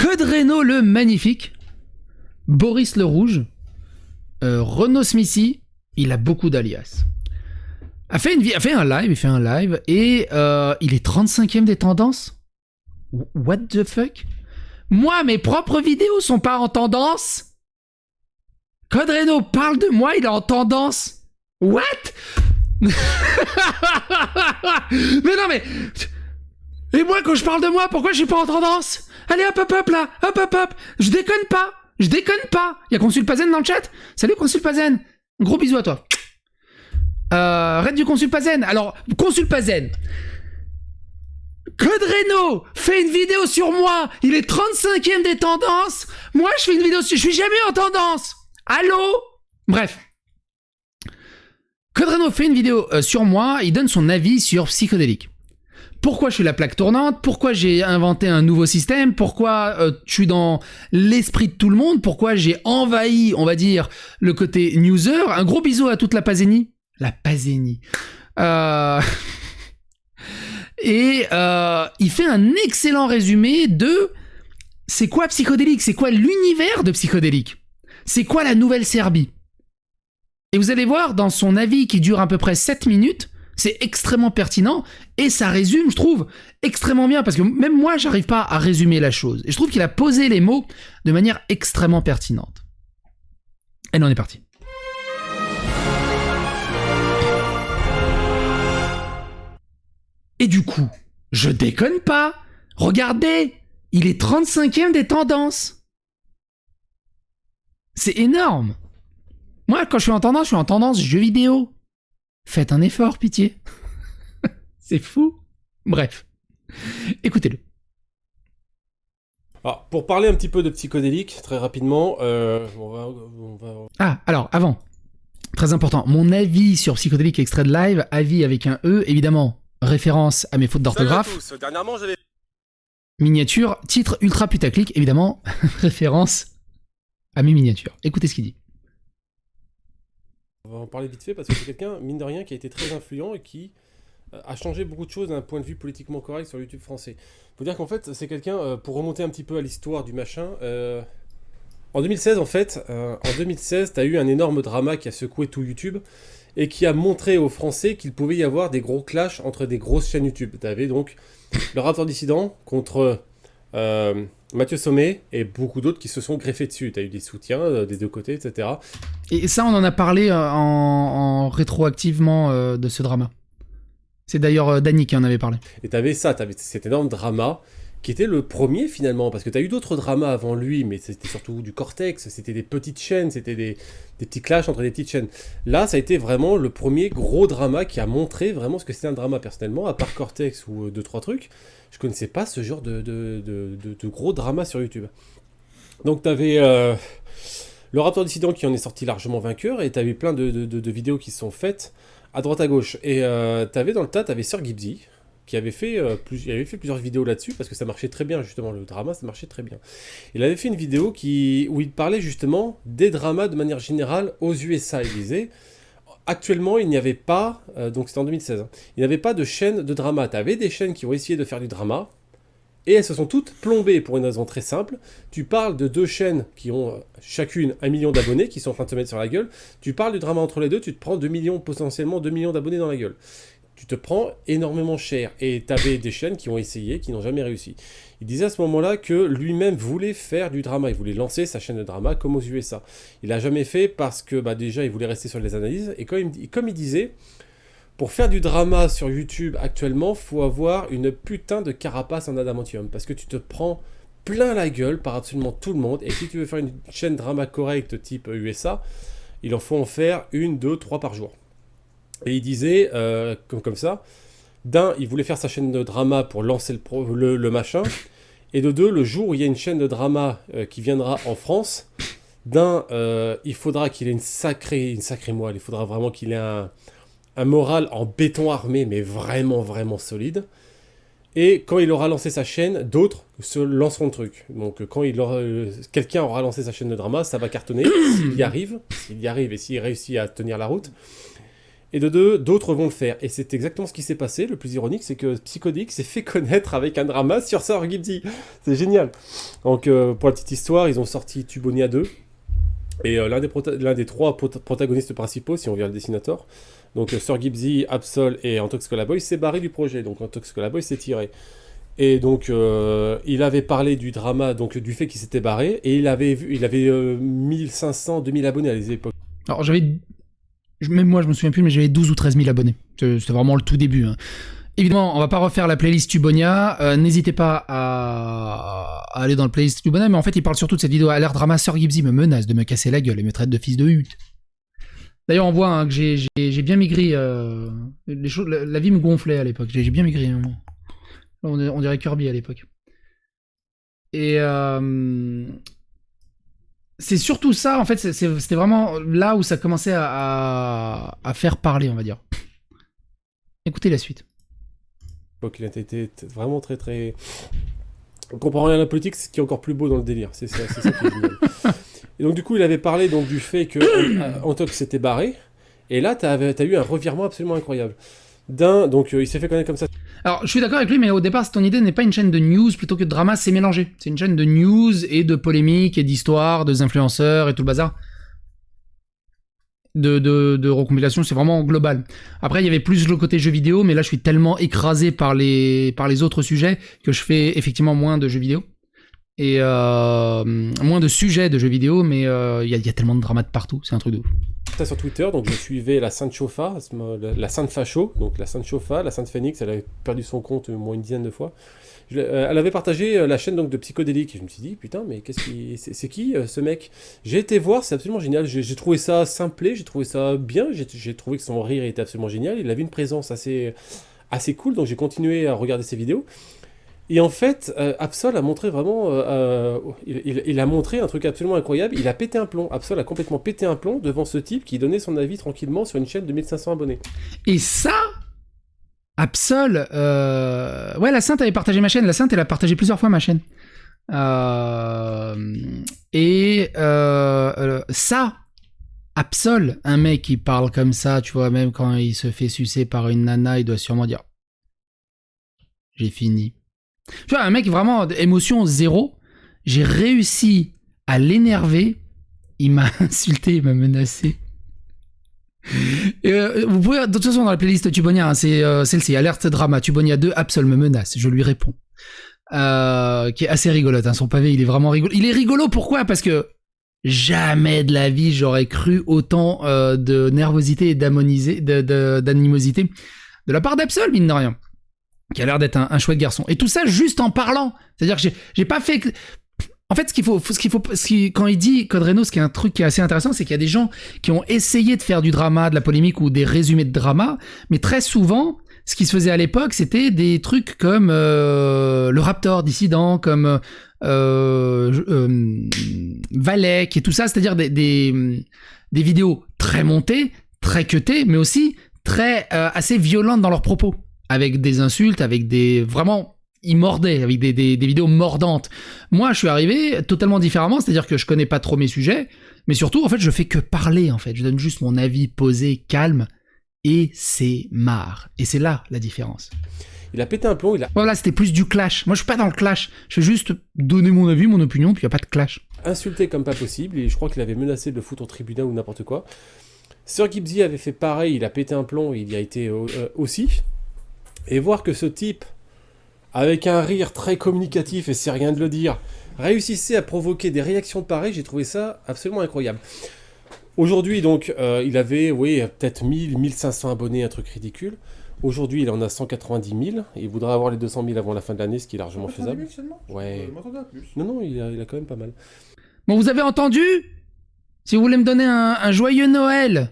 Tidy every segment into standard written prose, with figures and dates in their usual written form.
Code Reno le magnifique, Boris le rouge, Renaud Smithy, il a beaucoup d'alias. A fait un live et il est 35e des tendances. What the fuck? Moi, mes propres vidéos sont pas en tendance. Code Reno parle de moi, il est en tendance. What? Mais non mais... Et moi, quand je parle de moi, pourquoi je suis pas en tendance? Allez, hop là, hop. Je déconne pas. Y'a Consul Pazen dans le chat? Salut Consul Pazen. Gros bisous à toi. Raid du Consul Pazen. Alors, Consul Pazen. Code Reno fait une vidéo sur moi. Il est 35e des tendances. Moi, je fais une vidéo sur... Je suis jamais en tendance. Allô? Bref. Code Reno fait une vidéo sur moi. Il donne son avis sur Psychodélique. Pourquoi je suis la plaque tournante? Pourquoi j'ai inventé un nouveau système? Pourquoi je suis dans l'esprit de tout le monde? Pourquoi j'ai envahi, on va dire, le côté newser? Un gros bisou à toute la Pazénie. La Pazénie. Et il fait un excellent résumé de c'est quoi Psychodélique? C'est quoi l'univers de Psychodélique? C'est quoi la Nouvelle Serbie? Et vous allez voir, dans son avis qui dure à peu près 7 minutes, c'est extrêmement pertinent et ça résume, je trouve, extrêmement bien parce que même moi, j'arrive pas à résumer la chose. Et je trouve qu'il a posé les mots de manière extrêmement pertinente. Et là, on est parti. Et du coup, je déconne pas. Regardez, il est 35e des tendances. C'est énorme. Moi, quand je suis en tendance jeux vidéo. Faites un effort, pitié. C'est fou. Bref. Écoutez-le. Alors, pour parler un petit peu de Psychodélique, très rapidement, Ah, alors, avant. Très important. Mon avis sur Psychodélique extrait de live, avis avec un E, évidemment, référence à mes fautes d'orthographe. Dernièrement, j'avais... Miniature, titre ultra putaclic, évidemment, référence à mes miniatures. Écoutez ce qu'il dit. On va en parler vite fait parce que c'est quelqu'un, mine de rien, qui a été très influent et qui a changé beaucoup de choses d'un point de vue politiquement correct sur le YouTube français. Faut dire qu'en fait, c'est quelqu'un, pour remonter un petit peu à l'histoire du machin, en 2016, en fait, t'as eu un énorme drama qui a secoué tout YouTube et qui a montré aux Français qu'il pouvait y avoir des gros clashs entre des grosses chaînes YouTube. T'avais donc le Raptor Dissident contre Mathieu Sommet et beaucoup d'autres qui se sont greffés dessus. T'as eu des soutiens des deux côtés, etc. Et ça, on en a parlé en rétroactivement de ce drama. C'est d'ailleurs Dany qui en avait parlé. Et t'avais cet énorme drama qui était le premier finalement, parce que t'as eu d'autres dramas avant lui, mais c'était surtout du Cortex, c'était des petites chaînes, c'était des petits clashs entre des petites chaînes. Là, ça a été vraiment le premier gros drama qui a montré vraiment ce que c'était un drama. Personnellement, à part Cortex ou 2-3 trucs, je connaissais pas ce genre de gros drama sur YouTube. Donc t'avais le Raptor Dissident qui en est sorti largement vainqueur, et t'avais plein de vidéos qui se sont faites à droite à gauche. Et t'avais dans le tas, t'avais Sir Gibbsy, qui avait fait, plusieurs vidéos là-dessus, parce que ça marchait très bien, justement, le drama, ça marchait très bien. Il avait fait une vidéo où il parlait justement des dramas de manière générale aux USA. Il disait, actuellement, il n'y avait pas, donc c'était en 2016, hein, il n'y avait pas de chaîne de drama. Tu avais des chaînes qui ont essayé de faire du drama, et elles se sont toutes plombées pour une raison très simple. Tu parles de deux chaînes qui ont chacune 1 million d'abonnés, qui sont en train de se mettre sur la gueule. Tu parles du drama entre les deux, tu te prends 2 millions, potentiellement 2 millions d'abonnés dans la gueule. Tu te prends énormément cher. Et tu avais des chaînes qui ont essayé, qui n'ont jamais réussi. Il disait à ce moment-là que lui-même voulait faire du drama. Il voulait lancer sa chaîne de drama comme aux USA. Il l'a jamais fait parce que déjà, il voulait rester sur les analyses. Et comme il disait, pour faire du drama sur YouTube actuellement, faut avoir une putain de carapace en adamantium. Parce que tu te prends plein la gueule par absolument tout le monde. Et si tu veux faire une chaîne drama correcte type USA, il en faut en faire 1, 2, 3 par jour. Et il disait, comme ça, d'un, il voulait faire sa chaîne de drama pour lancer le machin, et de deux, le jour où il y a une chaîne de drama qui viendra en France, d'un, il faudra qu'il ait une sacrée moelle, il faudra vraiment qu'il ait un moral en béton armé, mais vraiment, vraiment solide. Et quand il aura lancé sa chaîne, d'autres se lanceront le truc. Donc quand quelqu'un aura lancé sa chaîne de drama, ça va cartonner, s'il y arrive et s'il réussit à tenir la route. Et de deux, d'autres vont le faire. Et c'est exactement ce qui s'est passé. Le plus ironique, c'est que Psychodélique s'est fait connaître avec un drama sur Sir Gibbsy. C'est génial. Donc, pour la petite histoire, ils ont sorti Tubonia 2. Et l'un des trois protagonistes principaux, si on vient le dessinateur, donc Sir Gibbsy, Absol et Antox Colaboy, s'est barré du projet. Donc Antox Colaboy s'est tiré. Et donc, il avait parlé du drama, donc du fait qu'il s'était barré, et il avait 1500, 2000 abonnés à l'époque. Alors même moi je me souviens plus, mais j'avais 12 ou 13 000 abonnés. C'était vraiment le tout début. Hein. Évidemment, on va pas refaire la playlist Tubonia. N'hésitez pas à aller dans le playlist Tubonia, mais en fait, il parle surtout de cette vidéo à l'air drama. Sir Gibbsy me menace de me casser la gueule et me traite de fils de pute. D'ailleurs, on voit hein, que j'ai bien maigri. La vie me gonflait à l'époque. J'ai bien maigri. Hein. On dirait Kirby à l'époque. Et c'est surtout ça, en fait, c'était vraiment là où ça commençait à faire parler, on va dire. Écoutez la suite. Il a été vraiment très très... On comprend rien à la politique, ce qui est encore plus beau dans le délire. C'est ça qui est génial. Et donc du coup, il avait parlé donc, du fait que Antox s'était barré. Et là, t'as eu un revirement absolument incroyable. Donc il s'est fait connaître comme ça. Alors, je suis d'accord avec lui, mais au départ, ton idée n'est pas une chaîne de news plutôt que de drama, c'est mélangé. C'est une chaîne de news et de polémiques et d'histoires, de influenceurs et tout le bazar. De recompilation, c'est vraiment global. Après, il y avait plus le côté jeux vidéo, mais là, je suis tellement écrasé par les autres sujets que je fais effectivement moins de jeux vidéo. Et moins de sujets de jeux vidéo, mais il y a tellement de drama de partout, c'est un truc de ouf. Sur Twitter, donc je suivais la Sainte Chauffa, la Sainte Facho, donc la Sainte Chauffa, la Sainte Phoenix, elle avait perdu son compte au moins une dizaine de fois. Elle avait partagé la chaîne donc, de Psychodélique, et je me suis dit, putain, mais c'est qui ce mec? J'ai été voir, c'est absolument génial, j'ai trouvé ça simplé, j'ai trouvé ça bien, j'ai trouvé que son rire était absolument génial, il avait une présence assez cool, donc j'ai continué à regarder ses vidéos. Et en fait, Absol a montré vraiment... il a montré un truc absolument incroyable. Il a pété un plomb. Absol a complètement pété un plomb devant ce type qui donnait son avis tranquillement sur une chaîne de 1500 abonnés. Et ça, Absol... Ouais, la Sainte avait partagé ma chaîne. La Sainte, elle a partagé plusieurs fois ma chaîne. Ça, Absol, un mec qui parle comme ça, tu vois, même quand il se fait sucer par une nana, il doit sûrement dire... J'ai fini. Tu vois, un mec vraiment émotion zéro. J'ai réussi à l'énerver. Il m'a insulté, il m'a menacé. Et vous pouvez, de toute façon, dans la playlist Tubonia, hein, c'est celle-ci, Alerte Drama, Tubonia 2, Absol me menace. Je lui réponds. Qui est assez rigolote. Hein, son pavé, il est vraiment rigolo. Il est rigolo, pourquoi? Parce que jamais de la vie, j'aurais cru autant de nervosité et d'animosité de la part d'Absol, mine de rien. Qui a l'air d'être un chouette garçon. Et tout ça juste en parlant. C'est-à-dire que j'ai pas fait... En fait, quand il dit Code Reno, ce qui est un truc qui est assez intéressant, c'est qu'il y a des gens qui ont essayé de faire du drama, de la polémique ou des résumés de drama, mais très souvent, ce qui se faisait à l'époque, c'était des trucs comme le Raptor dissident, comme Valek et tout ça, c'est-à-dire des vidéos très montées, très cutées, mais aussi très assez violentes dans leurs propos. Avec des insultes, avec des... Vraiment, ils mordaient, avec des vidéos mordantes. Moi, je suis arrivé totalement différemment, c'est-à-dire que je connais pas trop mes sujets, mais surtout, en fait, je fais que parler, en fait. Je donne juste mon avis posé, calme, et c'est marre. Et c'est là, la différence. Il a pété un plomb, Voilà, c'était plus du clash. Moi, je suis pas dans le clash. Je fais juste donner mon avis, mon opinion, puis il y a pas de clash. Insulté comme pas possible, et je crois qu'il avait menacé de le foutre au tribunal ou n'importe quoi. Sir Gibbsy avait fait pareil, il a pété un plomb, il y a été aussi... Et voir que ce type, avec un rire très communicatif, et c'est rien de le dire, réussissait à provoquer des réactions pareilles, j'ai trouvé ça absolument incroyable. Aujourd'hui, donc, il avait, peut-être 1500 abonnés, un truc ridicule. Aujourd'hui, il en a 190 000. Il voudra avoir les 200 000 avant la fin de l'année, ce qui est largement faisable. Ouais. Non, il a quand même pas mal. Bon, vous avez entendu? Si vous voulez me donner un joyeux Noël,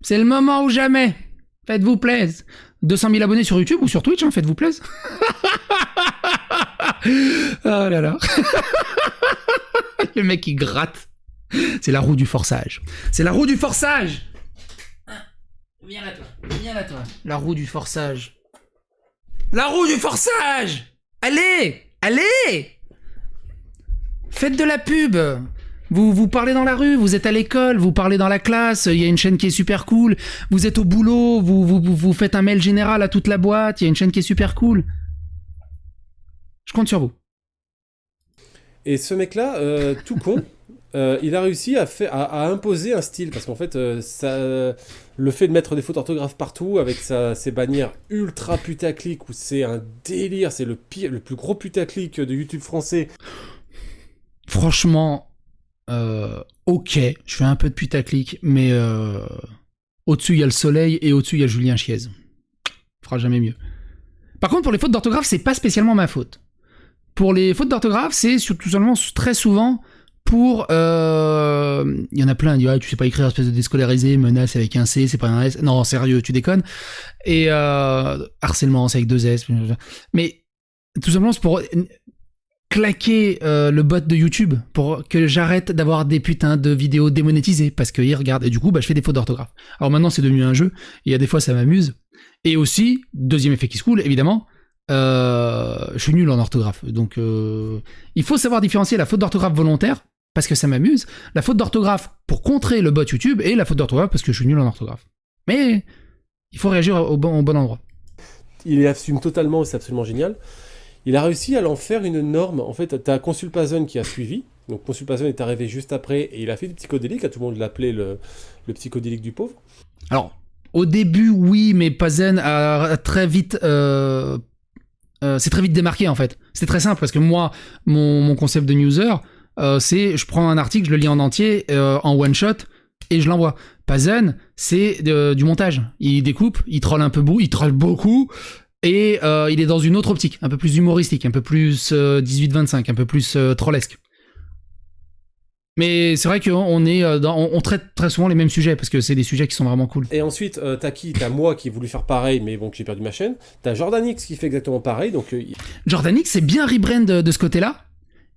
c'est le moment ou jamais. Faites-vous plaisir. 200 000 abonnés sur YouTube ou sur Twitch, hein, faites-vous plaisir. Oh là là. Le mec qui gratte. C'est la roue du forçage. C'est la roue du forçage. Viens là toi. La roue du forçage. La roue du forçage. Allez. Faites de la pub. Vous parlez dans la rue, vous êtes à l'école, vous parlez dans la classe, il y a une chaîne qui est super cool, vous êtes au boulot, vous faites un mail général à toute la boîte, il y a une chaîne qui est super cool. Je compte sur vous. Et ce mec-là, tout con, il a réussi à imposer un style. Parce qu'en fait, le fait de mettre des fautes d'orthographe partout, avec ses bannières ultra putaclic, où c'est un délire, c'est le plus gros putaclic de YouTube français. Franchement, ok, je fais un peu de putaclic, mais au-dessus il y a le soleil et au-dessus il y a Julien Chiez. Fera jamais mieux. Par contre, pour les fautes d'orthographe, c'est pas spécialement ma faute. Pour les fautes d'orthographe, c'est tout simplement très souvent pour... Il y en a plein, tu sais pas écrire, espèce de déscolarisé, menace avec un C, c'est pas un S. Non, sérieux, tu déconnes. Et harcèlement, c'est avec 2 S. Mais tout simplement, c'est pour claquer le bot de YouTube pour que j'arrête d'avoir des putains de vidéos démonétisées parce qu'ils regardent. Et du coup, je fais des fautes d'orthographe. Alors maintenant, c'est devenu un jeu. Et il y a des fois, ça m'amuse. Et aussi, deuxième effet qui se coule, évidemment, je suis nul en orthographe. Donc, il faut savoir différencier la faute d'orthographe volontaire, parce que ça m'amuse, la faute d'orthographe pour contrer le bot YouTube, et la faute d'orthographe parce que je suis nul en orthographe. Mais il faut réagir au bon endroit. Il y assume totalement, c'est absolument génial. Il a réussi à l'en faire une norme. En fait, t'as Consulpazone qui a suivi. Donc Consulpazone est arrivé juste après, et il a fait du psychodélique, tout le monde l'appelait le psychodélique du pauvre. Alors, au début, oui, mais Pazen a très vite... c'est très vite démarqué, en fait. C'est très simple, parce que moi, mon concept de newser, c'est je prends un article, je le lis en entier, en one-shot, et je l'envoie. Pazen, c'est du montage. Il découpe, il troll un peu, il troll beaucoup, et il est dans une autre optique, un peu plus humoristique, un peu plus 18-25, un peu plus trollesque. Mais c'est vrai qu'on on traite très souvent les mêmes sujets, parce que c'est des sujets qui sont vraiment cool. Et ensuite, t'as moi qui ai voulu faire pareil, mais bon, que j'ai perdu ma chaîne. T'as Jordanix qui fait exactement pareil, donc... Jordanix, c'est bien rebrand de ce côté-là.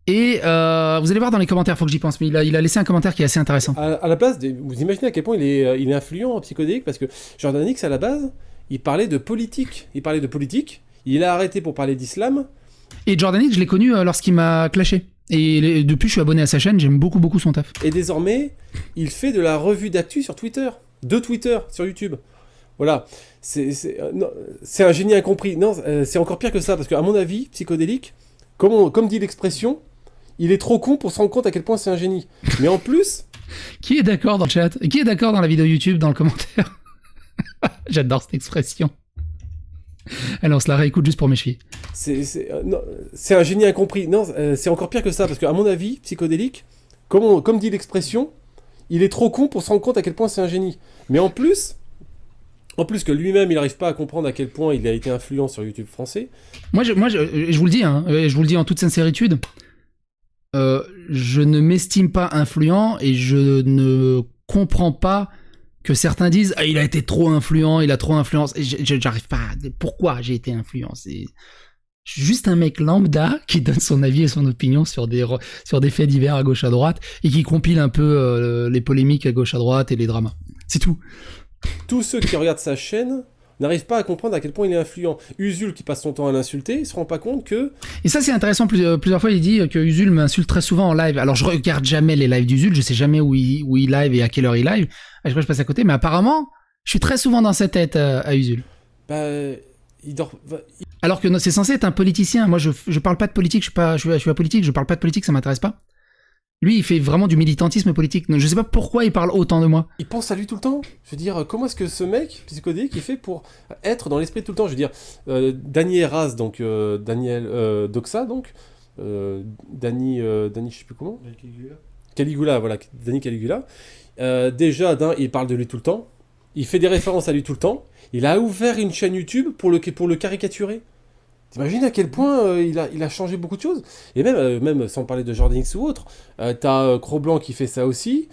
Et vous allez voir dans les commentaires, faut que j'y pense, mais il a laissé un commentaire qui est assez intéressant. À la place, vous imaginez à quel point il est influent en psychodélique, parce que Jordanix, à la base, il parlait de politique. Il a arrêté pour parler d'islam. Et Jordanix, je l'ai connu lorsqu'il m'a clashé. Et depuis, je suis abonné à sa chaîne, j'aime beaucoup, beaucoup son taf. Et désormais, il fait de la revue d'actu sur Twitter. De Twitter, sur YouTube. Voilà. C'est un génie incompris. Non, c'est encore pire que ça, parce qu'à mon avis, psychodélique, comme dit l'expression, il est trop con pour se rendre compte à quel point c'est un génie. Mais en plus... Qui est d'accord dans le chat? Qui est d'accord dans la vidéo YouTube, dans le commentaire? J'adore cette expression. Allez, on se la réécoute juste pour mes chevilles. C'est un génie incompris. Non, c'est encore pire que ça, parce qu'à mon avis, psychodélique, comme dit l'expression, il est trop con pour se rendre compte à quel point c'est un génie. Mais en plus que lui-même, il n'arrive pas à comprendre à quel point il a été influent sur YouTube français. Moi, je vous le dis, hein, je vous le dis en toute sincéritude, je ne m'estime pas influent et je ne comprends pas que certains disent « Ah, il a été trop influent, il a trop influencé. » J'arrive pas à... Pourquoi j'ai été influencé? Je suis juste un mec lambda qui donne son avis et son opinion sur des faits divers à gauche à droite et qui compile un peu les polémiques à gauche à droite et les dramas. C'est tout. Tous ceux qui regardent sa chaîne n'arrivent pas à comprendre à quel point il est influent. Usul, qui passe son temps à l'insulter, il se rend pas compte que... Et ça, c'est intéressant. Plusieurs fois, il dit que Usul m'insulte très souvent en live. Alors, je regarde jamais les lives d'Usul, je sais jamais où il live et à quelle heure il live. À chaque fois, je passe à côté, mais apparemment, je suis très souvent dans sa tête à Usul. Il dort... Alors que c'est censé être un politicien. Moi, je parle pas de politique, je suis apolitique, je parle pas de politique, ça m'intéresse pas. Lui, il fait vraiment du militantisme politique. Donc, je sais pas pourquoi il parle autant de moi. Il pense à lui tout le temps. Je veux dire, comment est-ce que ce mec, psychodélique, il fait pour être dans l'esprit tout le temps? Je veux dire, Danny Eras, donc Daniel Doxa, donc Danny, je sais plus comment. Caligula, voilà, Danny Caligula. Déjà, il parle de lui tout le temps. Il fait des références à lui tout le temps. Il a ouvert une chaîne YouTube pour le caricaturer. T'imagines à quel point il a changé beaucoup de choses. Et même sans parler de Jordanix ou autre, t'as Cro-Blanc qui fait ça aussi.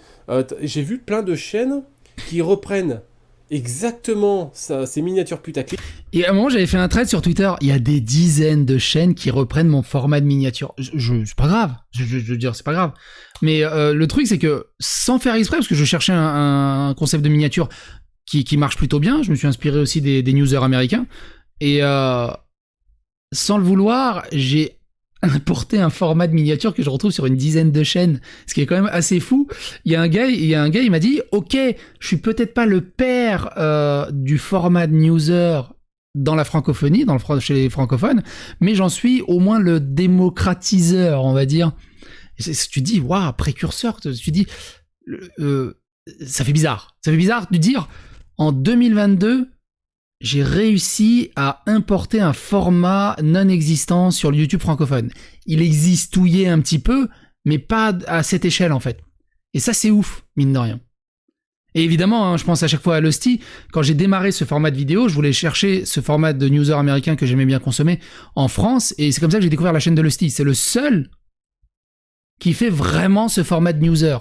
J'ai vu plein de chaînes qui reprennent exactement ces miniatures putaclic. Et à un moment, j'avais fait un thread sur Twitter. Il y a des dizaines de chaînes qui reprennent mon format de miniature. C'est pas grave. Je veux dire, c'est pas grave. Mais le truc, c'est que sans faire exprès, parce que je cherchais un concept de miniature qui marche plutôt bien, je me suis inspiré aussi des newsers américains. Et... sans le vouloir, j'ai importé un format de miniature que je retrouve sur une dizaine de chaînes, ce qui est quand même assez fou. Il y a un gars, il m'a dit « Ok, je suis peut-être pas le père du format de newser dans la francophonie, chez les francophones, mais j'en suis au moins le démocratiseur, on va dire. » Tu dis, waouh, précurseur, tu dis, ça fait bizarre. Ça fait bizarre de dire, en 2022, j'ai réussi à importer un format non existant sur le YouTube francophone. Il existouillait un petit peu, mais pas à cette échelle, en fait. Et ça, c'est ouf, mine de rien. Et évidemment, hein, je pense à chaque fois à Lusty. Quand j'ai démarré ce format de vidéo, je voulais chercher ce format de newser américain que j'aimais bien consommer en France. Et c'est comme ça que j'ai découvert la chaîne de Lusty. C'est le seul qui fait vraiment ce format de newser.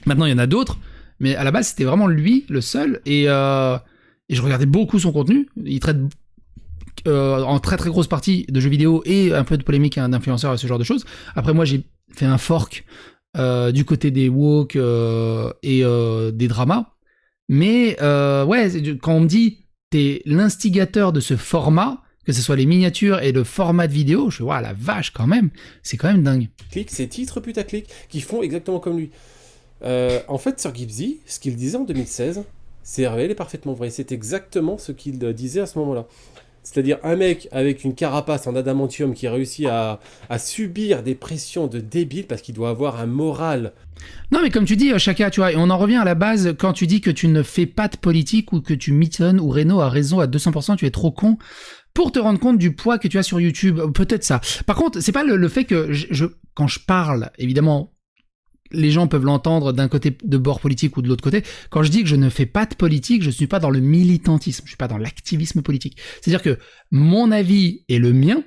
Maintenant, il y en a d'autres. Mais à la base, c'était vraiment lui, le seul. Et je regardais beaucoup son contenu. Il traite en très très grosse partie de jeux vidéo et un peu de polémique d'influenceurs et ce genre de choses. Après, moi, j'ai fait un fork du côté des woke et des dramas. Mais ouais, quand on me dit t'es l'instigateur de ce format, que ce soit les miniatures et le format de vidéo, je fais waouh, la vache, quand même, c'est quand même dingue. Ces titres putaclic qui font exactement comme lui. En fait, sur Gibbsy, ce qu'il disait en 2016, c'est révélé parfaitement vrai. C'est exactement ce qu'il disait à ce moment-là. C'est-à-dire un mec avec une carapace en adamantium qui réussit à subir des pressions de débile parce qu'il doit avoir un moral. Non, mais comme tu dis, Chaka, tu vois, et on en revient à la base quand tu dis que tu ne fais pas de politique ou que tu mitonnes ou Renaud a raison à 200%, tu es trop con pour te rendre compte du poids que tu as sur YouTube. Peut-être ça. Par contre, c'est pas le fait que quand je parle, évidemment, les gens peuvent l'entendre d'un côté de bord politique ou de l'autre côté. Quand je dis que je ne fais pas de politique, je ne suis pas dans le militantisme, je suis pas dans l'activisme politique. C'est-à-dire que mon avis est le mien,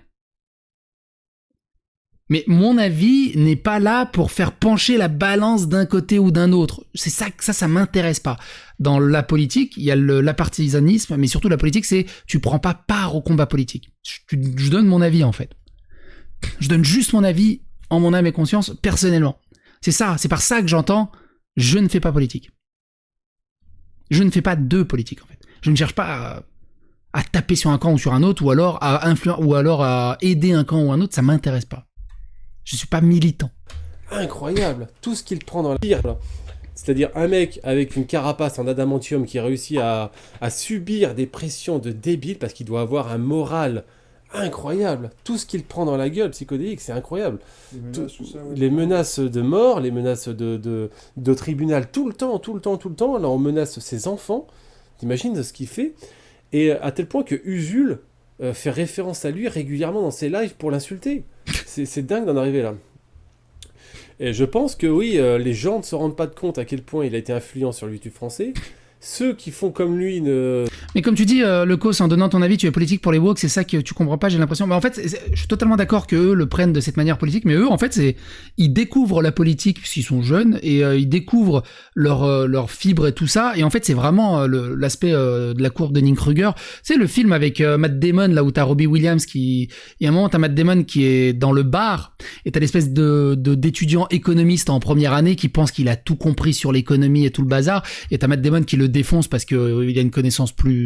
mais mon avis n'est pas là pour faire pencher la balance d'un côté ou d'un autre. C'est ça m'intéresse pas. Dans la politique, il y a l'apartisanisme, mais surtout la politique, c'est tu prends pas part au combat politique. Je donne mon avis en fait. Je donne juste mon avis en mon âme et conscience personnellement. C'est ça, c'est par ça que j'entends « je ne fais pas politique ». Je ne fais pas de politique, en fait. Je ne cherche pas à taper sur un camp ou sur un autre, ou alors à aider un camp ou un autre, ça m'intéresse pas. Je suis pas militant. Incroyable, tout ce qu'il prend dans la pire, là. C'est-à-dire un mec avec une carapace en adamantium qui réussit à subir des pressions de débile parce qu'il doit avoir un moral incroyable. Tout ce qu'il prend dans la gueule, psychodélique, c'est incroyable. Les menaces de mort, les menaces de tribunal, tout le temps. Là, on menace ses enfants. T'imagines ce qu'il fait? Et à tel point que Usul fait référence à lui régulièrement dans ses lives pour l'insulter. C'est dingue d'en arriver là. Et je pense que oui, les gens ne se rendent pas compte à quel point il a été influent sur le YouTube français. Ceux qui font comme lui ne... Mais comme tu dis, le cause, en donnant ton avis, tu es politique pour les woke, c'est ça que tu comprends pas, j'ai l'impression. Mais en fait, je suis totalement d'accord qu'eux le prennent de cette manière politique, mais eux, en fait, ils découvrent la politique puisqu'ils sont jeunes, et ils découvrent leur fibre et tout ça, et en fait, c'est vraiment l'aspect de la courbe de Dunning-Kruger. C'est le film avec Matt Damon, là où t'as Robbie Williams il y a un moment, t'as Matt Damon qui est dans le bar, et t'as l'espèce d'étudiant économiste en première année qui pense qu'il a tout compris sur l'économie et tout le bazar, et t'as Matt Damon qui le défonce parce qu'il a une connaissance plus...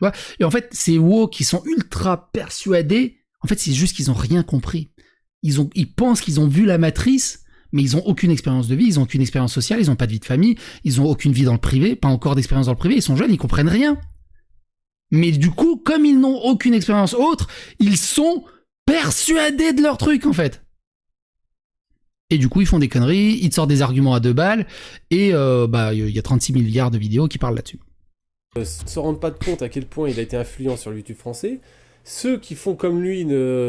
Ouais. Et en fait, ces woke qui sont ultra persuadés, en fait, c'est juste qu'ils ont rien compris. Ils pensent qu'ils ont vu la matrice, mais ils ont aucune expérience de vie, ils ont aucune expérience sociale, ils ont pas de vie de famille, ils ont aucune vie dans le privé, pas encore d'expérience dans le privé, ils sont jeunes, ils comprennent rien. Mais du coup, comme ils n'ont aucune expérience autre, ils sont persuadés de leur truc, en fait. Et du coup, ils font des conneries, ils te sortent des arguments à 2 balles, et il y a 36 milliards de vidéos qui parlent là-dessus. Ne se rendent pas compte à quel point il a été influent sur le YouTube français. Ceux qui font comme lui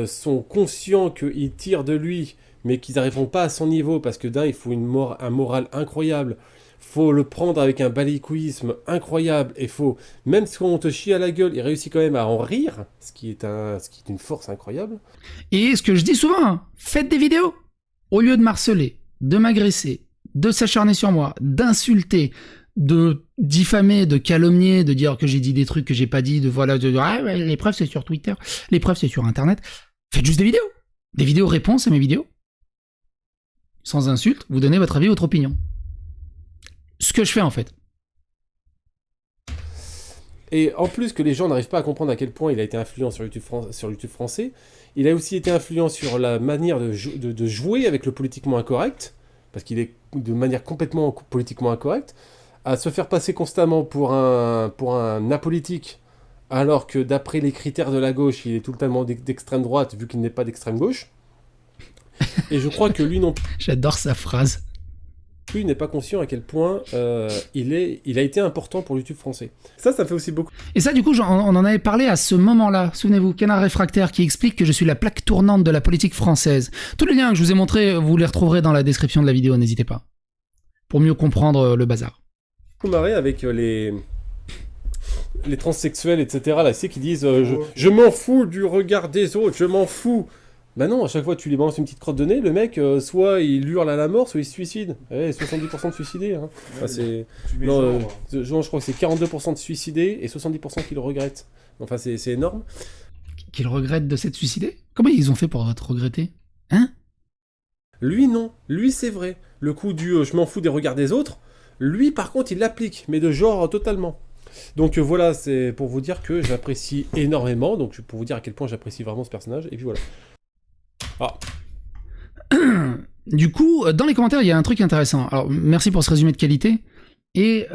sont conscients qu'ils tirent de lui, mais qu'ils n'arriveront pas à son niveau, parce que il faut un moral incroyable. Faut le prendre avec un balécoïsme incroyable, et faut, même si on te chie à la gueule, il réussit quand même à en rire, ce qui est une force incroyable. Et ce que je dis souvent, faites des vidéos. Au lieu de m'harceler, de m'agresser, de s'acharner sur moi, d'insulter, de diffamer, de calomnier, de dire que j'ai dit des trucs que j'ai pas dit, les preuves c'est sur Twitter, les preuves c'est sur Internet, faites juste des vidéos. Des vidéos réponses à mes vidéos. Sans insulte, vous donnez votre avis, votre opinion. Ce que je fais en fait. Et en plus que les gens n'arrivent pas à comprendre à quel point il a été influent sur YouTube français, il a aussi été influent sur la manière de jouer avec le politiquement incorrect, parce qu'il est de manière complètement politiquement incorrecte, à se faire passer constamment pour un apolitique, alors que d'après les critères de la gauche, il est totalement d'extrême droite, vu qu'il n'est pas d'extrême gauche. Et je crois que lui non J'adore sa phrase. plus n'est pas conscient à quel point il a été important pour YouTube français. Ça me fait aussi beaucoup. Et ça, du coup, on en avait parlé à ce moment-là. Souvenez-vous, Canard Réfractaire qui explique que je suis la plaque tournante de la politique française. Tous les liens que je vous ai montrés, vous les retrouverez dans la description de la vidéo, n'hésitez pas. Pour mieux comprendre le bazar. Beaucoup marré avec les transsexuels, etc. Là, c'est qui disent je m'en fous du regard des autres, je m'en fous. Bah non, à chaque fois tu lui balances une petite crotte de nez, le mec, soit il hurle à la mort, soit il se suicide. Ouais, 70% de suicidés. Hein. Enfin, c'est... Non, je crois que c'est 42% de suicidés et 70% qui le regrettent. Enfin, c'est énorme. Qu'il regrette de s'être suicidé? Comment ils ont fait pour te regretter? Hein? Lui, non. Lui, c'est vrai. Le coup du je m'en fous des regards des autres, lui, par contre, il l'applique, mais de genre totalement. Donc voilà, c'est pour vous dire que j'apprécie énormément, donc pour vous dire à quel point j'apprécie vraiment ce personnage, et puis voilà. Ah. Du coup, dans les commentaires, il y a un truc intéressant. Alors, merci pour ce résumé de qualité. Et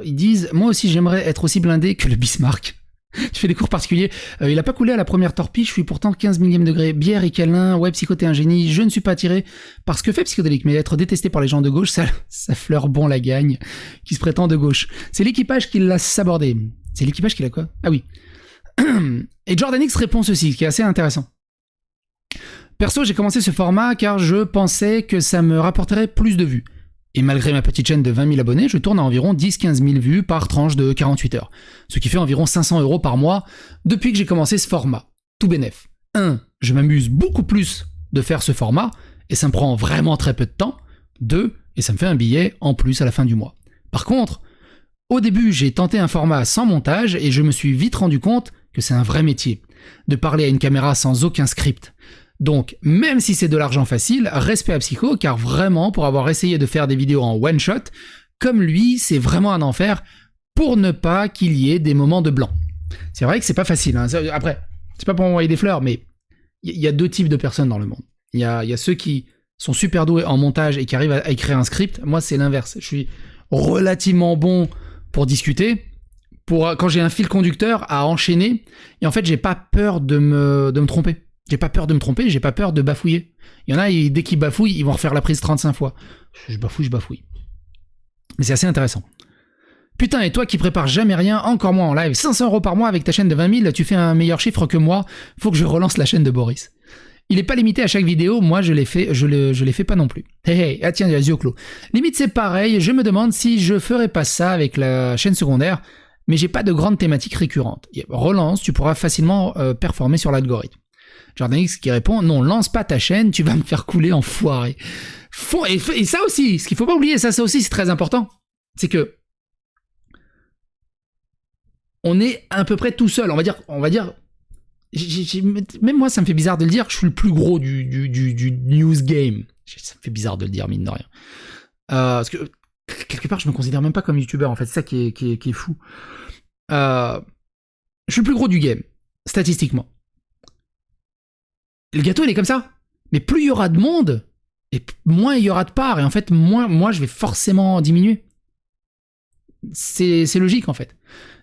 ils disent, moi aussi j'aimerais être aussi blindé que le Bismarck. Tu fais des cours particuliers. Il a pas coulé à la première torpille, je suis pourtant 15 millième degré. Bière et câlin, ouais, psychoté un génie, je ne suis pas attiré par ce que fait Psychodélique, mais être détesté par les gens de gauche, ça fleure bon la gagne, qui se prétend de gauche. C'est l'équipage qui l'a sabordé. C'est l'équipage qui l'a quoi? Ah oui. Et Jordan X répond ceci, ce qui est assez intéressant. Perso, j'ai commencé ce format car je pensais que ça me rapporterait plus de vues. Et malgré ma petite chaîne de 20 000 abonnés, je tourne à environ 10-15 000 vues par tranche de 48 heures. Ce qui fait environ 500 € par mois depuis que j'ai commencé ce format. Tout bénef. 1. Je m'amuse beaucoup plus de faire ce format, et ça me prend vraiment très peu de temps. 2. Et ça me fait un billet en plus à la fin du mois. Par contre, au début, j'ai tenté un format sans montage, et je me suis vite rendu compte que c'est un vrai métier. De parler à une caméra sans aucun script. Donc, même si c'est de l'argent facile, respect à Psycho, car vraiment, pour avoir essayé de faire des vidéos en one-shot, comme lui, c'est vraiment un enfer, pour ne pas qu'il y ait des moments de blanc. C'est vrai que c'est pas facile, hein. Après, c'est pas pour m'envoyer des fleurs, mais il y a deux types de personnes dans le monde. Il y a ceux qui sont super doués en montage et qui arrivent à écrire un script. Moi, c'est l'inverse. Je suis relativement bon pour discuter, quand j'ai un fil conducteur à enchaîner, et en fait, j'ai pas peur de me tromper. J'ai pas peur de me tromper, j'ai pas peur de bafouiller. Il y en a, dès qu'ils bafouillent, ils vont refaire la prise 35 fois. Je bafouille. Mais c'est assez intéressant. Putain, et toi qui prépares jamais rien, encore moins en live, 500 € par mois avec ta chaîne de 20 000, tu fais un meilleur chiffre que moi, faut que je relance la chaîne de Boris. Il est pas limité à chaque vidéo, moi je l'ai fait pas non plus. Hey, ah tiens, il y a Zioclo. Limite c'est pareil, je me demande si je ferais pas ça avec la chaîne secondaire, mais j'ai pas de grande thématique récurrente. Relance, tu pourras facilement performer sur l'algorithme. Jordan X qui répond, non, lance pas ta chaîne, tu vas me faire couler enfoiré. Et ça aussi, ce qu'il faut pas oublier, ça aussi c'est très important, c'est que on est à peu près tout seul, on va dire, même moi ça me fait bizarre de le dire, je suis le plus gros du news game. Ça me fait bizarre de le dire, mine de rien. Parce que quelque part je me considère même pas comme youtubeur, en fait, c'est ça qui est fou. Je suis le plus gros du game, statistiquement. Le gâteau, il est comme ça. Mais plus il y aura de monde, et moins il y aura de parts. Et en fait, moins moi, je vais forcément diminuer. C'est logique, en fait.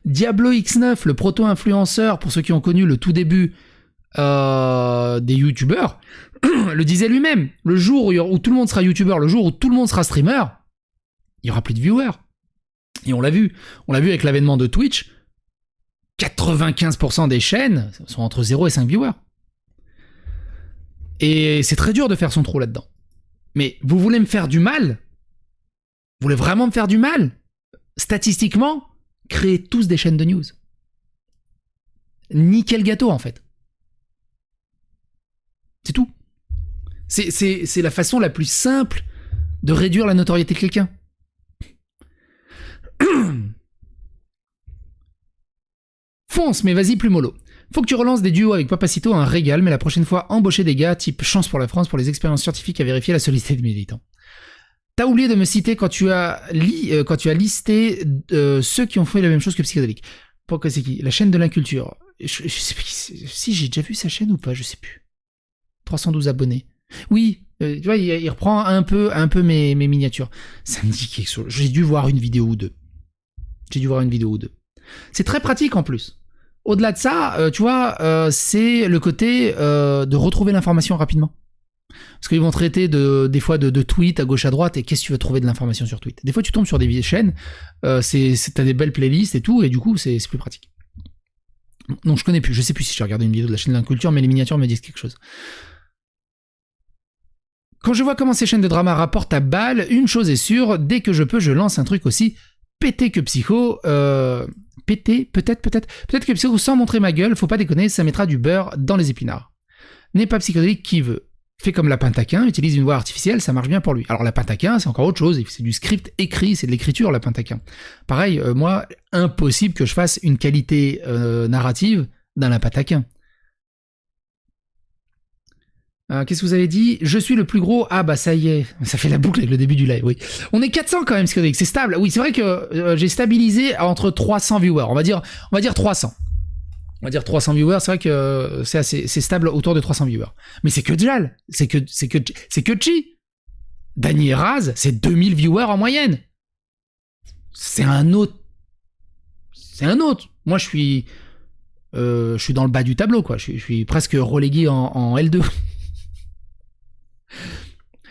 Diablo X9, le proto-influenceur, pour ceux qui ont connu le tout début des youtubeurs, le disait lui-même. Le jour où tout le monde sera youtubeur, le jour où tout le monde sera streamer, il y aura plus de viewers. Et on l'a vu. On l'a vu avec l'avènement de Twitch. 95% des chaînes sont entre 0 et 5 viewers. Et c'est très dur de faire son trou là-dedans. Mais vous voulez me faire du mal? Vous voulez vraiment me faire du mal? Statistiquement, créez tous des chaînes de news. Niquez le gâteau, en fait. C'est tout. C'est la façon la plus simple de réduire la notoriété de quelqu'un. Fonce, mais vas-y plus mollo. Faut que tu relances des duos avec Papacito, un régal, mais la prochaine fois, embaucher des gars type Chance pour la France pour les expériences scientifiques à vérifier la solidité des militants. T'as oublié de me citer quand tu as listé ceux qui ont fait la même chose que Psychodélique. Pourquoi c'est qui? La chaîne de l'inculture. Je sais plus si j'ai déjà vu sa chaîne ou pas, je sais plus. 312 abonnés. Oui, tu vois, il reprend un peu mes miniatures. Ça me dit quelque chose. J'ai dû voir une vidéo ou deux. C'est très pratique en plus. Au-delà de ça, tu vois, c'est le côté de retrouver l'information rapidement. Parce qu'ils vont traiter des fois de tweets à gauche à droite, et qu'est-ce que tu veux trouver de l'information sur tweet? Des fois tu tombes sur des vieilles chaînes, t'as des belles playlists et tout, et du coup c'est plus pratique. Non, je connais plus, je sais plus si j'ai regardé une vidéo de la chaîne d'Inculture, mais les miniatures me disent quelque chose. Quand je vois comment ces chaînes de drama rapportent à balle, une chose est sûre, dès que je peux, je lance un truc aussi pété que Psycho. Pété, peut-être que Psycho, sans montrer ma gueule, faut pas déconner, ça mettra du beurre dans les épinards. N'est pas psychédélique qui veut. Fait comme Lapin-Taquin, utilise une voix artificielle, ça marche bien pour lui. Alors Lapin-Taquin, c'est encore autre chose, c'est du script écrit, c'est de l'écriture Lapin-Taquin. Pareil, moi, impossible que je fasse une qualité narrative d'un Lapin-Taquin. Qu'est-ce que vous avez dit? Je suis le plus gros. Ah bah ça y est, ça fait la boucle avec le début du live, oui. On est 400 quand même, psychédélique, c'est stable. Oui, c'est vrai que j'ai stabilisé entre 300 viewers, on va dire 300. On va dire 300 viewers, c'est vrai que c'est stable autour de 300 viewers. Mais c'est que Jal, c'est que Chi. Dany et Raz, c'est 2000 viewers en moyenne. C'est un autre. Moi, je suis dans le bas du tableau, quoi. Je suis presque relégué en L2.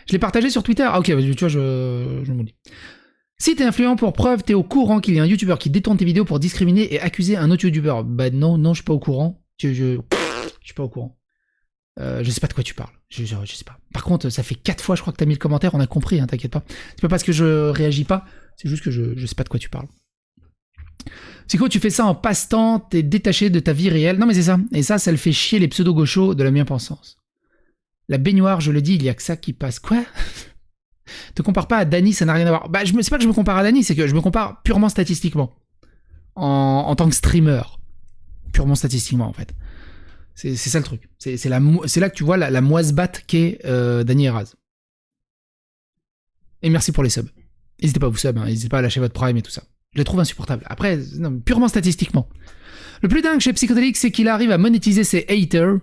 Je l'ai partagé sur Twitter. Ah ok, tu vois, je me dis. Si t'es influent pour preuve, t'es au courant qu'il y a un youtubeur qui détourne tes vidéos pour discriminer et accuser un autre youtubeur. Bah non, je suis pas au courant. Je suis pas au courant. Je sais pas de quoi tu parles. Je sais pas. Par contre, ça fait 4 fois, je crois que t'as mis le commentaire, on a compris, hein, t'inquiète pas. C'est pas parce que je réagis pas, c'est juste que je sais pas de quoi tu parles. Psycho, tu fais ça en passe-temps, t'es détaché de ta vie réelle. Non mais c'est ça. Et ça le fait chier les pseudo-gauchos de la bien-pensance. La baignoire, je le dis, il y a que ça qui passe. Quoi? Te compare pas à Dany, ça n'a rien à voir. Bah, c'est pas que je me compare à Dany, c'est que je me compare purement statistiquement. En tant que streamer. Purement statistiquement, en fait. C'est ça le truc. C'est là que tu vois la moise-batte qu'est Dany et Raz. Et merci pour les subs. N'hésitez pas à vous sub, hein. N'hésitez pas à lâcher votre prime et tout ça. Je les trouve insupportables. Après, non, purement statistiquement. Le plus dingue chez Psychodélique, c'est qu'il arrive à monétiser ses haters.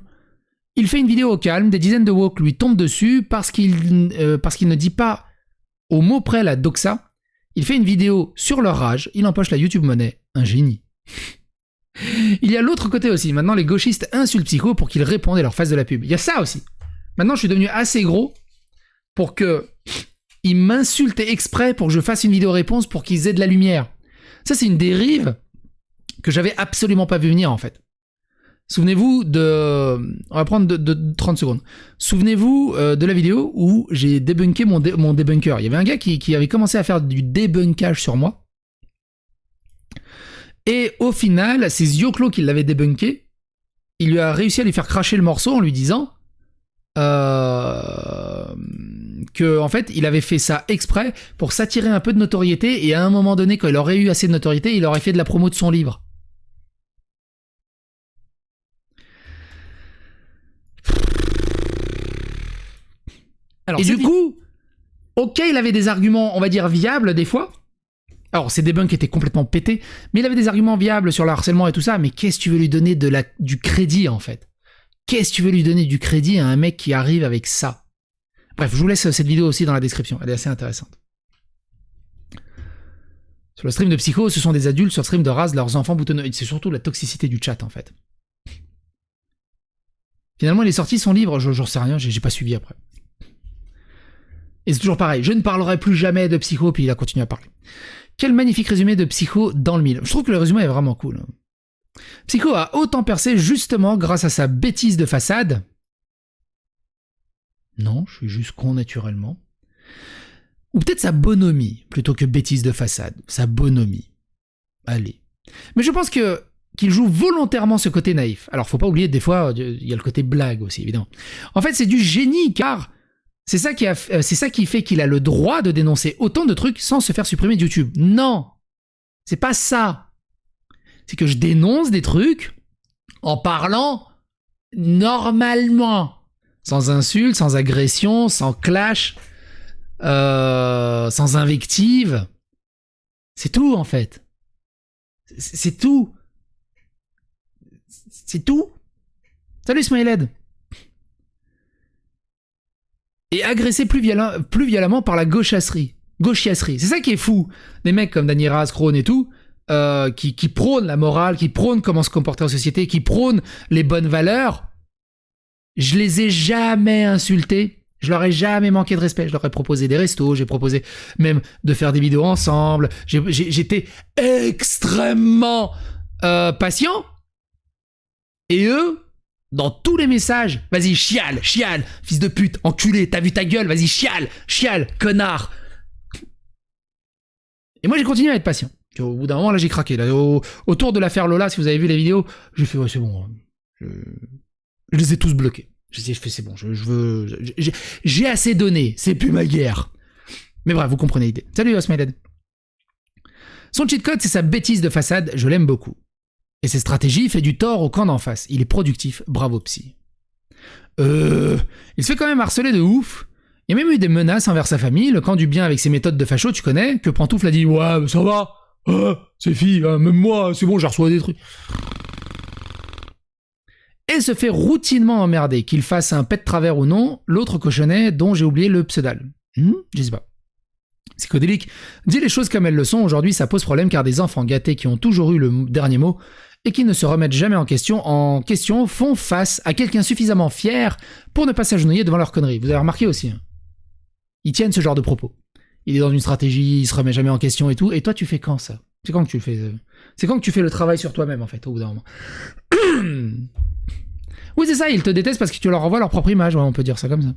Il fait une vidéo au calme, des dizaines de woke lui tombent dessus parce qu'il ne dit pas au mot près la doxa. Il fait une vidéo sur leur rage, il empoche la YouTube Money. Un génie. Il y a l'autre côté aussi. Maintenant, les gauchistes insultent Psycho pour qu'ils répondent et leur fassent de la pub. Il y a ça aussi. Maintenant, je suis devenu assez gros pour que ils m'insultent exprès pour que je fasse une vidéo réponse pour qu'ils aient de la lumière. Ça, c'est une dérive que j'avais absolument pas vu venir, en fait. Souvenez-vous de... On va prendre de 30 secondes. Souvenez-vous de la vidéo où j'ai débunké mon débunker. Il y avait un gars qui avait commencé à faire du débunkage sur moi. Et au final, c'est Zioclo qui l'avait débunké. Il lui a réussi à lui faire cracher le morceau en lui disant que en fait, il avait fait ça exprès pour s'attirer un peu de notoriété. Et à un moment donné, quand il aurait eu assez de notoriété, il aurait fait de la promo de son livre. Alors, et du coup, ok, il avait des arguments, on va dire, viables des fois. Alors, ses debunks étaient complètement pétés, mais il avait des arguments viables sur le harcèlement et tout ça. Mais qu'est-ce que tu veux lui donner du crédit, en fait? Qu'est-ce que tu veux lui donner du crédit à un mec qui arrive avec ça? Bref, je vous laisse cette vidéo aussi dans la description. Elle est assez intéressante. Sur le stream de Psycho, ce sont des adultes. Sur le stream de Raz, leurs enfants boutonneux. C'est surtout la toxicité du chat, en fait. Finalement, il est sorti son livre. J'en sais rien, j'ai pas suivi après. Et c'est toujours pareil, je ne parlerai plus jamais de Psycho, puis il a continué à parler. Quel magnifique résumé de Psycho dans le mille. Je trouve que le résumé est vraiment cool. Psycho a autant percé justement grâce à sa bêtise de façade. Non, je suis juste con naturellement. Ou peut-être sa bonhomie, plutôt que bêtise de façade. Sa bonhomie. Allez. Mais je pense qu'il joue volontairement ce côté naïf. Alors faut pas oublier, des fois, il y a le côté blague aussi, évidemment. En fait, c'est du génie, car... C'est ça qui fait qu'il a le droit de dénoncer autant de trucs sans se faire supprimer de YouTube. Non, c'est pas ça. C'est que je dénonce des trucs en parlant normalement, sans insultes, sans agression, sans clash, sans invective. C'est tout en fait. C'est tout. C'est tout. Salut Smilehead. Et agressé plus violemment par la gauchiasserie. C'est ça qui est fou. Des mecs comme Dany Raz, Krone et tout, qui prônent la morale, qui prônent comment se comporter en société, qui prônent les bonnes valeurs. Je les ai jamais insultés, Je leur ai jamais manqué de respect. Je leur ai proposé des restos, j'ai proposé même de faire des vidéos ensemble. J'étais extrêmement patient. Et eux, dans tous les messages, vas-y, chiale, chiale, fils de pute, enculé, t'as vu ta gueule, vas-y, chiale, chiale, connard. Et moi, j'ai continué à être patient. Puis, au bout d'un moment, là, j'ai craqué. Là, autour de l'affaire Lola, si vous avez vu les vidéos, j'ai fait, ouais, c'est bon. Je les ai tous bloqués. J'ai fait, c'est bon, j'ai assez donné, c'est plus ma guerre. Mais bref, vous comprenez l'idée. Salut, Osmailed. Son cheat code, c'est sa bêtise de façade, je l'aime beaucoup. Et ses stratégies, il fait du tort au camp d'en face. Il est productif, bravo psy. Il se fait quand même harceler de ouf. Il y a même eu des menaces envers sa famille, le camp du bien avec ses méthodes de facho, tu connais, que Pantoufle a dit, ouais, ça va, c'est fille, même moi, c'est bon, j'ai reçu des trucs. Et se fait routinement emmerder, qu'il fasse un pet de travers ou non, l'autre cochonnet dont j'ai oublié le pseudal. Je sais pas. Psychodélique dit les choses comme elles le sont, aujourd'hui ça pose problème car des enfants gâtés qui ont toujours eu le dernier mot et qui ne se remettent jamais en question font face à quelqu'un suffisamment fier pour ne pas s'agenouiller devant leur connerie. Vous avez remarqué aussi, hein. Ils tiennent ce genre de propos. Il est dans une stratégie, il se remet jamais en question et tout, et toi tu fais quand ça? C'est quand que tu le fais? C'est quand que tu fais le travail sur toi-même en fait, au bout d'un moment. Oui, c'est ça, ils te détestent parce que tu leur renvoies leur propre image, ouais, on peut dire ça comme ça.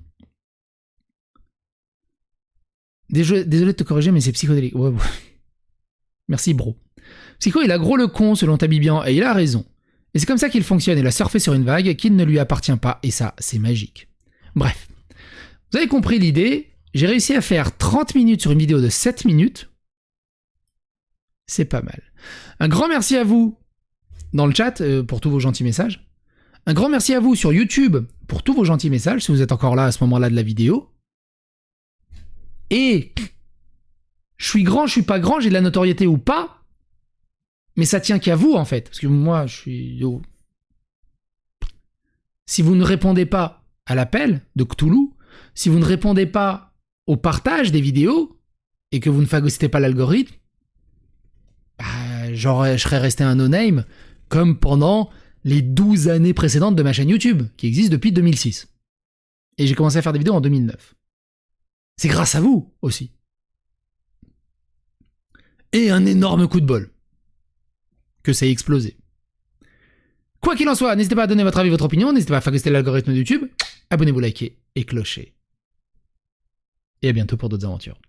Désolé de te corriger, mais c'est psychodélique. Ouais. Merci, bro. Psycho, il a gros le con, selon Tabibian, et il a raison. Et c'est comme ça qu'il fonctionne, il a surfé sur une vague qui ne lui appartient pas, et ça, c'est magique. Bref. Vous avez compris l'idée, j'ai réussi à faire 30 minutes sur une vidéo de 7 minutes. C'est pas mal. Un grand merci à vous dans le chat pour tous vos gentils messages. Un grand merci à vous sur YouTube pour tous vos gentils messages, si vous êtes encore là à ce moment-là de la vidéo. Et je suis grand, je suis pas grand, j'ai de la notoriété ou pas, mais ça tient qu'à vous en fait, parce que moi je suis... Si vous ne répondez pas à l'appel de Cthulhu, si vous ne répondez pas au partage des vidéos, et que vous ne phagocytez pas l'algorithme, bah, je serais resté un no-name, comme pendant les 12 années précédentes de ma chaîne YouTube, qui existe depuis 2006. Et j'ai commencé à faire des vidéos en 2009. C'est grâce à vous, aussi. Et un énorme coup de bol. Que ça ait explosé. Quoi qu'il en soit, n'hésitez pas à donner votre avis, votre opinion, n'hésitez pas à phagocyter l'algorithme de YouTube, abonnez-vous, likez et clochez. Et à bientôt pour d'autres aventures.